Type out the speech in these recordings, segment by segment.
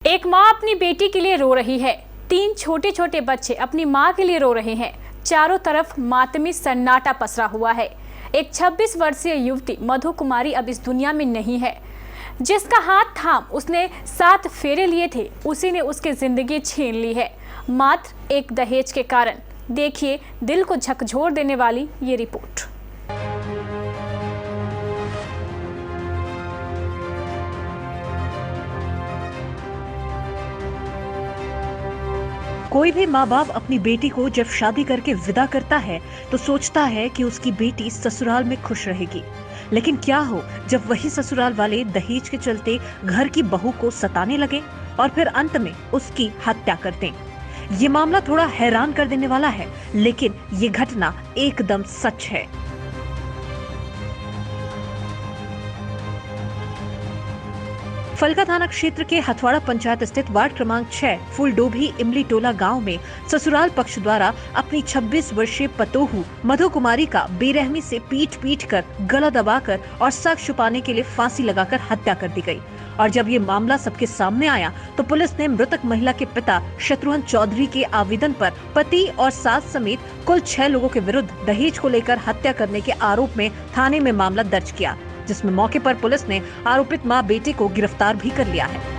एक माँ अपनी बेटी के लिए रो रही है। 3 छोटे छोटे बच्चे अपनी माँ के लिए रो रहे हैं। चारों तरफ मातमी सन्नाटा पसरा हुआ है। एक 26 वर्षीय युवती मधु कुमारी अब इस दुनिया में नहीं है। जिसका हाथ थाम उसने 7 फेरे लिए थे, उसी ने उसकी जिंदगी छीन ली है, मात्र एक दहेज के कारण। देखिए दिल को झकझोर देने वाली ये रिपोर्ट। कोई भी माँ बाप अपनी बेटी को जब शादी करके विदा करता है तो सोचता है कि उसकी बेटी ससुराल में खुश रहेगी। लेकिन क्या हो जब वही ससुराल वाले दहेज के चलते घर की बहू को सताने लगे और फिर अंत में उसकी हत्या कर दें। ये मामला थोड़ा हैरान कर देने वाला है, लेकिन ये घटना एकदम सच है। फलका थाना क्षेत्र के हथवाड़ा पंचायत स्थित वार्ड क्रमांक 6 फुलडोभी इमली टोला गांव में ससुराल पक्ष द्वारा अपनी 26 वर्षीय पतोहू मधु कुमारी का बेरहमी से पीट कर गला दबाकर और साक्ष्य छुपाने के लिए फांसी लगाकर हत्या कर दी गई। और जब ये मामला सबके सामने आया तो पुलिस ने मृतक महिला के पिता शत्रुघ्न चौधरी के आवेदन पर पति और सास समेत कुल 6 लोगों के विरुद्ध दहेज को लेकर हत्या करने के आरोप में थाने में मामला दर्ज किया, जिसमें मौके पर पुलिस ने आरोपित मां बेटे को गिरफ्तार भी कर लिया है।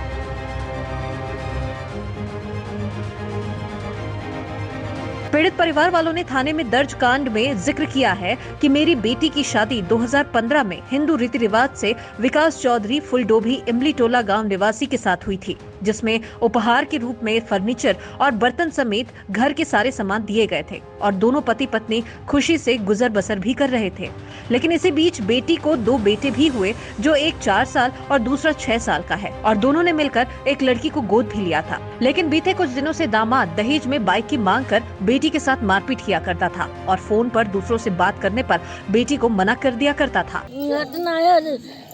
पीड़ित परिवार वालों ने थाने में दर्ज कांड में जिक्र किया है कि मेरी बेटी की शादी 2015 में हिंदू रीति रिवाज से विकास चौधरी फुलडोभी इमली टोला गांव निवासी के साथ हुई थी, जिसमें उपहार के रूप में फर्नीचर और बर्तन समेत घर के सारे सामान दिए गए थे और दोनों पति पत्नी खुशी से गुजर बसर भी कर रहे थे। लेकिन इसी बीच बेटी को 2 बेटे भी हुए, जो एक 4 साल और दूसरा 6 साल का है, और दोनों ने मिलकर एक लड़की को गोद भी लिया था। लेकिन बीते कुछ दिनों से दामाद दहेज में बाइक की मांग कर बेटी के साथ मारपीट किया करता था और फोन पर दूसरों से बात करने पर बेटी को मना कर दिया करता था।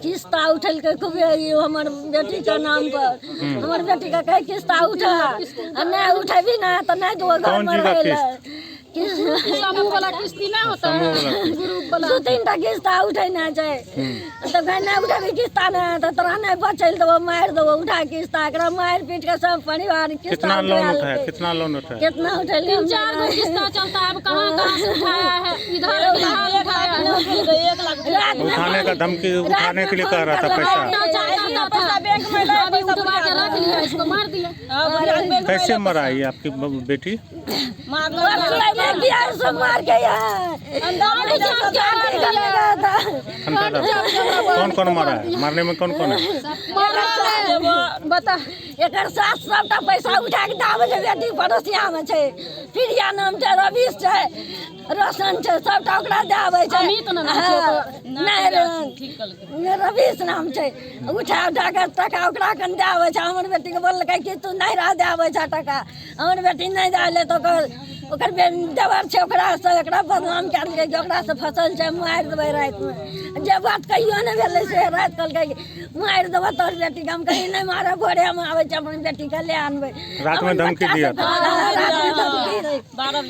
किस्ता उठल के हमार बेटी का नाम पर हमार बेटी का कहे किस्ता उठा नहीं उठेबी ना तो नहीं दो घर में रहे समूह वाला किस्ती ना होता है, ग्रुप वाला 2-3 किस्ता उठे ना जाए तो घर नहीं उठेबी किस्ता ना तो तोरा नहीं बचल दो मार दो उठा किस्ता एकरा मार पीट के सब परिवार कितना लोन उठाया कितना उठे 3-4 किस्ता चलता है। अब कहां से उठाया है, इधर उठाया है। उठाने का धमकी उठाने के लिए कह रहा था पैसा बैंक में अभी उठवा के रख लिया, इसको मार दिया। कैसे मरा है आपकी बेटी? मार गया कौन कौन मारा है? मारने में कौन कौन है? बता एक साथ सबटा पैसा उठा के दावे छै बेटी पड़ोसिया में छै, प्रिया नाम छै, रवीश छै, रोशन छै, सबटा ओकरा दावे छै। नहीं रवीश नाम छै, उठा के टका ओकरा कन दावे छै। हमर बेटी के बोलकै कि तू नहीं रह दावे छै टका, हमर बेटी नहीं दाले तो ओकर देवर छै, ओकरा से एकरा बदनाम कर के ओकरा से फसल छै, मार देबै रात में। जे बात कहियो नहीं भेलै से रात कहलकै मार देबै तोर बेटी के। हम कहीं नहीं मारे, भोरे हम आबै छै अपन बेटी के ले आनबै। रात में धमकी दिया था? 12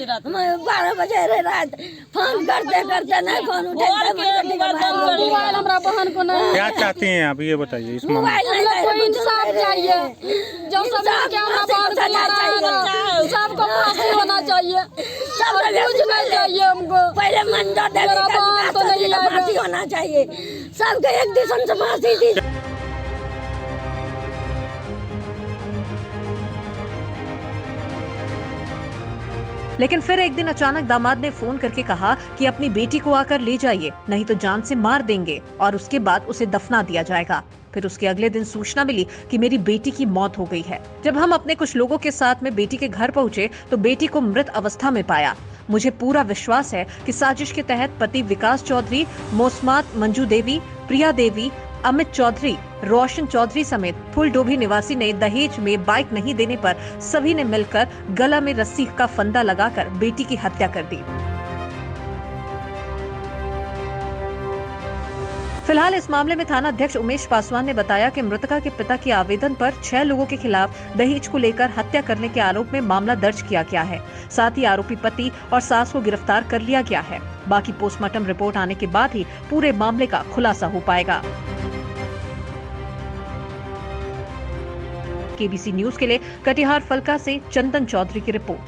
बजे रहे रात, फोन करते नहीं फोन उठे। मोबाइल हमरा बहन को नहीं। क्या चाहती हैं आप ये बताइए इस मामले में? कोई इंसाफ चाहिए, जो सब क्या सबको फांसी होना चाहिए, सब कुछ नहीं चाहिए हमको। पहले मंजूर तो नहीं फांसी होना चाहिए, सबको एक दिशा से फांसी दी। लेकिन फिर एक दिन अचानक दामाद ने फोन करके कहा कि अपनी बेटी को आकर ले जाइए, नहीं तो जान से मार देंगे और उसके बाद उसे दफना दिया जाएगा। फिर उसके अगले दिन सूचना मिली कि मेरी बेटी की मौत हो गई है। जब हम अपने कुछ लोगों के साथ में बेटी के घर पहुंचे तो बेटी को मृत अवस्था में पाया। मुझे पूरा विश्वास है कि साजिश के तहत पति विकास चौधरी, मोसमात मंजू देवी, प्रिया देवी, अमित चौधरी, रोशन चौधरी समेत फुलडोभी निवासी ने दहेज में बाइक नहीं देने पर सभी ने मिलकर गला में रस्सी का फंदा लगाकर बेटी की हत्या कर दी। फिलहाल इस मामले में थाना अध्यक्ष उमेश पासवान ने बताया कि मृतका के पिता के आवेदन पर 6 लोगों के खिलाफ दहेज को लेकर हत्या करने के आरोप में मामला दर्ज किया गया है। साथ ही आरोपी पति और सास को गिरफ्तार कर लिया गया है। बाकी पोस्टमार्टम रिपोर्ट आने के बाद ही पूरे मामले का खुलासा हो पाएगा। केबीसी न्यूज के लिए कटिहार फलका से चंदन चौधरी की रिपोर्ट।